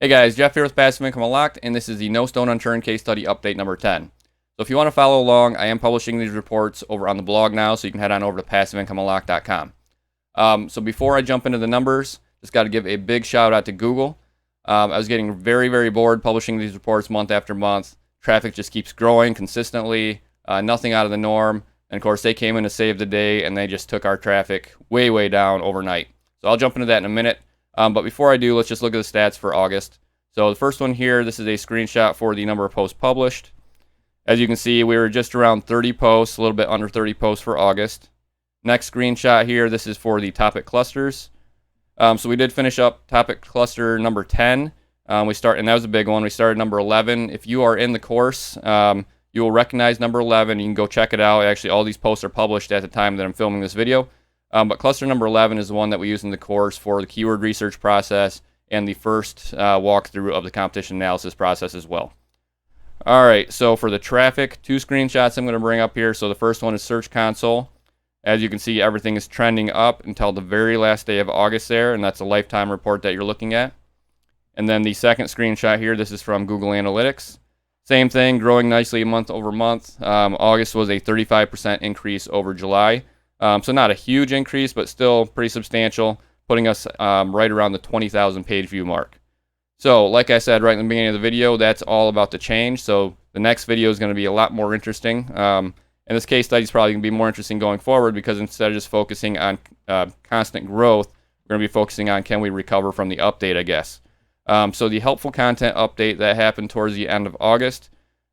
Hey guys, Jeff here with Passive Income Unlocked, and this is the No Stone Unturned case study update number 10. So if you want to follow along, I am publishing these reports over on the blog now, so you can head on over to PassiveIncomeUnlocked.com. So before I jump into the numbers, just got to give a big shout out to Google. I was getting very, very bored publishing these reports month after month. Traffic just keeps growing consistently, nothing out of the norm. And of course, they came in to save the day, and they just took our traffic way, way down overnight. So I'll jump into that in a minute. But before I do, let's just look at the stats for August. So the first one here, this is a screenshot for the number of posts published. As you can see, we were just around 30 posts, a little bit under 30 posts for August. Next screenshot here, this is for the topic clusters. So we did finish up topic cluster number 10. And that was a big one. We started number 11. If you are in the course, you will recognize number 11. You can go check it out. Actually, all these posts are published at the time that I'm filming this video. But cluster number 11 is the one that we use in the course for the keyword research process and the first walkthrough of the competition analysis process as well. All right, so for the traffic, two screenshots I'm going to bring up here. So the first one is Search Console. As you can see, everything is trending up until the very last day of August there, and that's a lifetime report that you're looking at. And then the second screenshot here, this is from Google Analytics. Same thing, growing nicely month over month. August was a 35% increase over July. So not a huge increase, but still pretty substantial, putting us right around the 20,000 page view mark. So like I said right in the beginning of the video, that's all about to change. So the next video is going to be a lot more interesting. And this case study is probably going to be more interesting going forward because instead of just focusing on constant growth, we're going to be focusing on can we recover from the update, I guess. So the helpful content update that happened towards the end of August,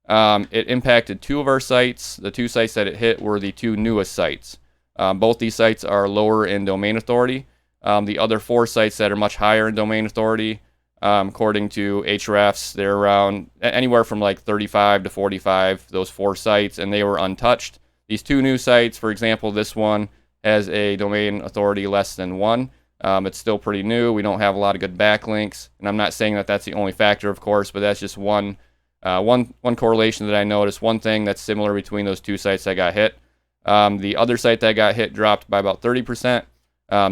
it impacted two of our sites. The two sites that it hit were the two newest sites. Both these sites are lower in domain authority. The other four sites that are much higher in domain authority, according to Ahrefs, they're around anywhere from like 35 to 45, those four sites, and they were untouched. These two new sites, for example, this one has a domain authority less than 1. It's still pretty new. We don't have a lot of good backlinks, and I'm not saying that that's the only factor, of course, but that's just one correlation that I noticed, one thing that's similar between those two sites that got hit. The other site that got hit dropped by about 30%.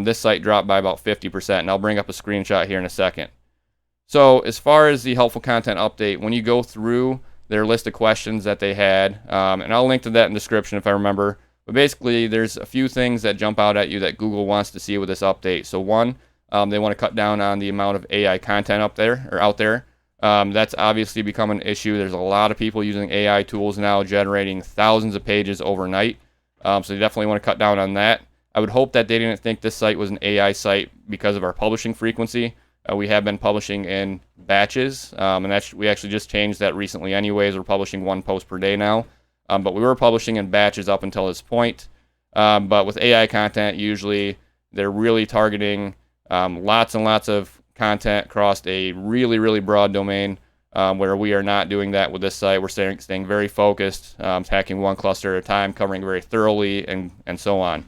This site dropped by about 50%, and I'll bring up a screenshot here in a second. So as far as the helpful content update, when you go through their list of questions that they had, and I'll link to that in the description if I remember, but basically there's a few things that jump out at you that Google wants to see with this update. So one, they want to cut down on the amount of AI content out there. That's obviously become an issue. There's a lot of people using AI tools now generating thousands of pages overnight. So they definitely want to cut down on that. I would hope that they didn't think this site was an AI site because of our publishing frequency. We have been publishing in batches, and we actually just changed that recently anyways. We're publishing one post per day now, but we were publishing in batches up until this point. But with AI content, usually they're really targeting lots and lots of content across a really, really broad domain. Where we are not doing that with this site. We're staying very focused, attacking one cluster at a time, covering very thoroughly, and so on.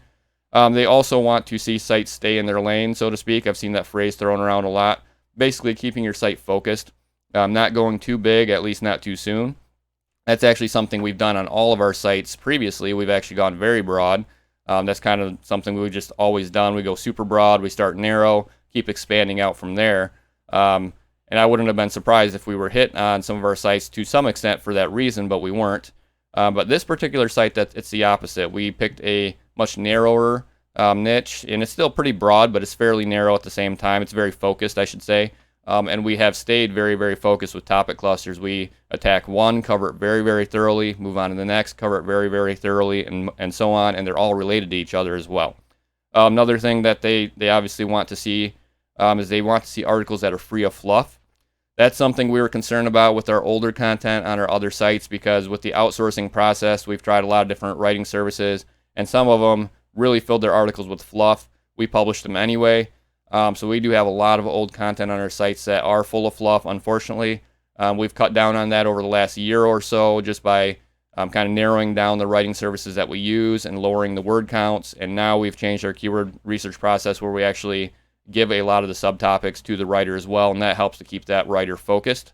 They also want to see sites stay in their lane, so to speak. I've seen that phrase thrown around a lot. Basically, keeping your site focused, not going too big, at least not too soon. That's actually something we've done on all of our sites previously. We've actually gone very broad. That's kind of something we've just always done. We go super broad, we start narrow, keep expanding out from there. And I wouldn't have been surprised if we were hit on some of our sites to some extent for that reason, but we weren't. But this particular site, it's the opposite. We picked a much narrower niche, and it's still pretty broad, but it's fairly narrow at the same time. It's very focused, I should say. And we have stayed very, very focused with topic clusters. We attack one, cover it very, very thoroughly, move on to the next, cover it very, very thoroughly, and so on, and they're all related to each other as well. Another thing that they obviously want to see is they want to see articles that are free of fluff. That's something we were concerned about with our older content on our other sites because with the outsourcing process, we've tried a lot of different writing services, and some of them really filled their articles with fluff. We published them anyway. So we do have a lot of old content on our sites that are full of fluff, unfortunately. We've cut down on that over the last year or so just by kind of narrowing down the writing services that we use and lowering the word counts. And now we've changed our keyword research process where we actually give a lot of the subtopics to the writer as well, and that helps to keep that writer focused.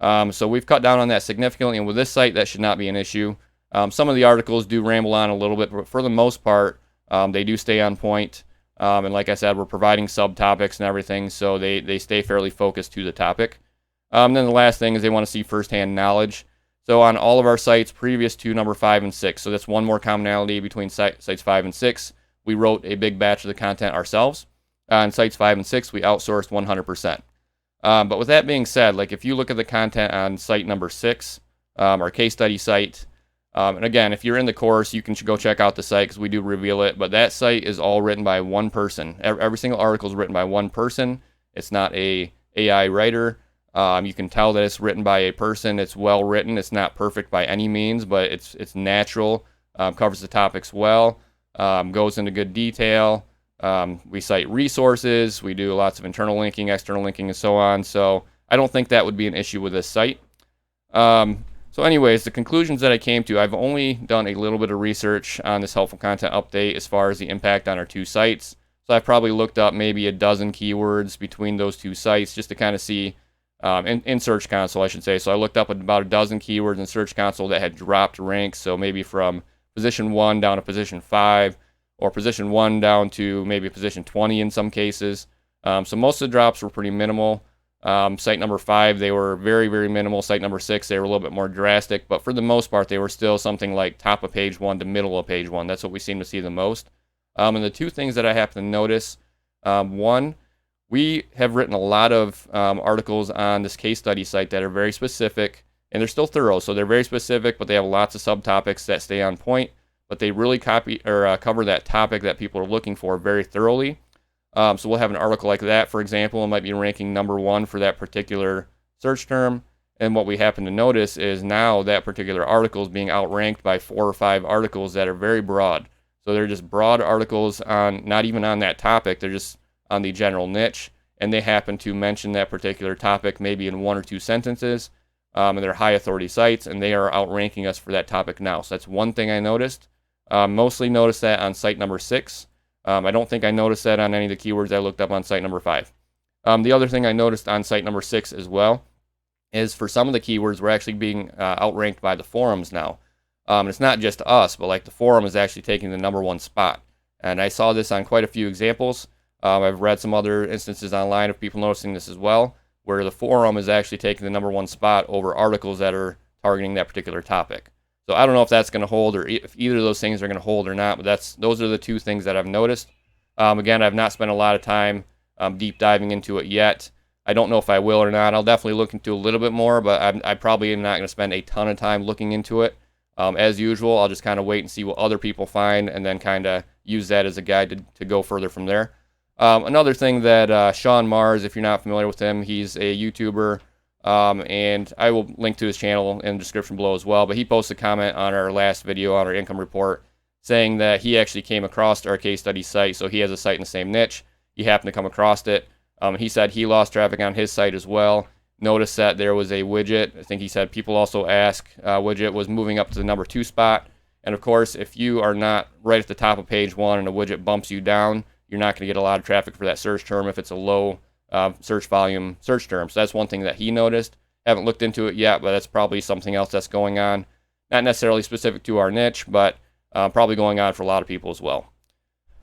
So we've cut down on that significantly, and with this site, that should not be an issue. Some of the articles do ramble on a little bit, but for the most part, they do stay on point. And like I said, we're providing subtopics and everything, so they stay fairly focused to the topic. Then the last thing is they want to see firsthand knowledge. So on all of our sites previous to number 5 and 6, so that's one more commonality between sites 5 and 6, we wrote a big batch of the content ourselves. On sites 5 and 6, we outsourced 100%. But with that being said, like if you look at the content on site number 6, our case study site, and again, if you're in the course, you can go check out the site because we do reveal it, but that site is all written by one person. Every single article is written by one person. It's not a AI writer. You can tell that it's written by a person. It's well written. It's not perfect by any means, but it's natural. Covers the topics well. Goes into good detail. We cite resources. We do lots of internal linking, external linking, and so on. So I don't think that would be an issue with this site. So anyways, the conclusions that I came to, I've only done a little bit of research on this helpful content update as far as the impact on our two sites. So I've probably looked up maybe a dozen keywords between those two sites just to kind of see, in Search Console, I should say. So I looked up about a dozen keywords in Search Console that had dropped ranks. So maybe from position 1 down to position 5, or position 1 down to maybe position 20 in some cases. So most of the drops were pretty minimal. Site number 5, they were very, very minimal. Site number 6, they were a little bit more drastic, but for the most part, they were still something like top of page 1 to middle of page 1. That's what we seem to see the most. And the two things that I happen to notice, one, we have written a lot of articles on this case study site that are very specific, and they're still thorough. So they're very specific, but they have lots of subtopics that stay on point, but they really cover that topic that people are looking for very thoroughly. So we'll have an article like that, for example, it might be ranking number 1 for that particular search term. And what we happen to notice is now that particular article is being outranked by 4 or 5 articles that are very broad. So they're just broad articles on, not even on that topic, they're just on the general niche, and they happen to mention that particular topic maybe in 1 or 2 sentences, and they're high authority sites, and they are outranking us for that topic now. So that's one thing I noticed. Mostly noticed that on site number 6. I don't think I noticed that on any of the keywords I looked up on site number 5. The other thing I noticed on site number 6 as well is for some of the keywords we're actually being outranked by the forums now. It's not just us, but like the forum is actually taking the number 1 spot. And I saw this on quite a few examples. I've read some other instances online of people noticing this as well, where the forum is actually taking the number 1 spot over articles that are targeting that particular topic. So I don't know if that's going to hold, or if either of those things are going to hold or not, but those are the two things that I've noticed. Again, I've not spent a lot of time deep diving into it yet. I don't know if I will or not. I'll definitely look into a little bit more, but I probably am not going to spend a ton of time looking into it. As usual, I'll just kind of wait and see what other people find and then kind of use that as a guide to go further from there. Another thing that Sean Mars, if you're not familiar with him, he's a YouTuber, and I will link to his channel in the description below as well, but he posted a comment on our last video on our income report saying that he actually came across our case study site, so he has a site in the same niche. He happened to come across it. He said he lost traffic on his site as well. Noticed that there was a widget. I think he said people also ask widget was moving up to the number 2 spot. And of course, if you are not right at the top of page 1 and a widget bumps you down, you're not going to get a lot of traffic for that search term if it's a low search volume search term. So that's one thing that he noticed. Haven't looked into it yet, but that's probably something else that's going on. Not necessarily specific to our niche, but probably going on for a lot of people as well.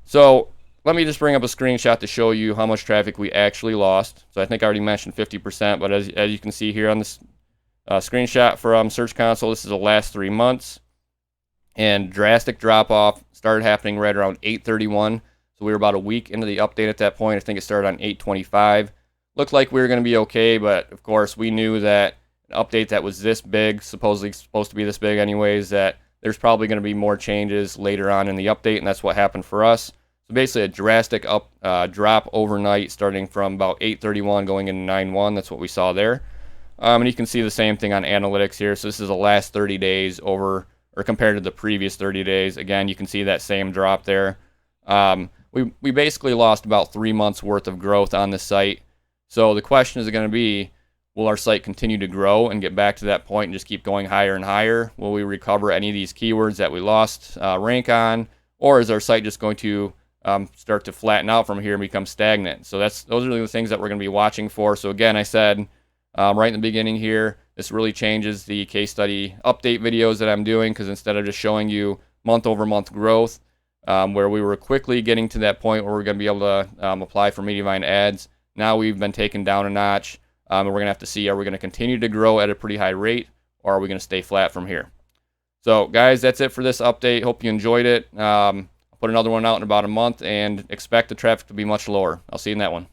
So let me just bring up a screenshot to show you how much traffic we actually lost. So I think I already mentioned 50%, but as you can see here on this screenshot from Search Console, this is the last 3 months. And drastic drop-off started happening right around 8/31. So we were about a week into the update at that point. I think it started on 8/25. Looked like we were going to be okay, but of course we knew that an update that was this big, supposedly supposed to be this big anyways, that there's probably going to be more changes later on in the update, and that's what happened for us. So basically a drastic drop overnight starting from about 8/31 going into 9/1. That's what we saw there. And you can see the same thing on analytics here. So this is the last 30 days over, or compared to the previous 30 days. Again, you can see that same drop there. We basically lost about 3 months worth of growth on the site. So the question is going to be, will our site continue to grow and get back to that point and just keep going higher and higher? Will we recover any of these keywords that we lost rank on? Or is our site just going to start to flatten out from here and become stagnant? So those are the things that we're going to be watching for. So again, I said right in the beginning here, this really changes the case study update videos that I'm doing, because instead of just showing you month over month growth, where we were quickly getting to that point where we're going to be able to apply for Mediavine ads, now we've been taken down a notch. And we're going to have to see, are we going to continue to grow at a pretty high rate, or are we going to stay flat from here? So, guys, that's it for this update. Hope you enjoyed it. I'll put another one out in about a month, and expect the traffic to be much lower. I'll see you in that one.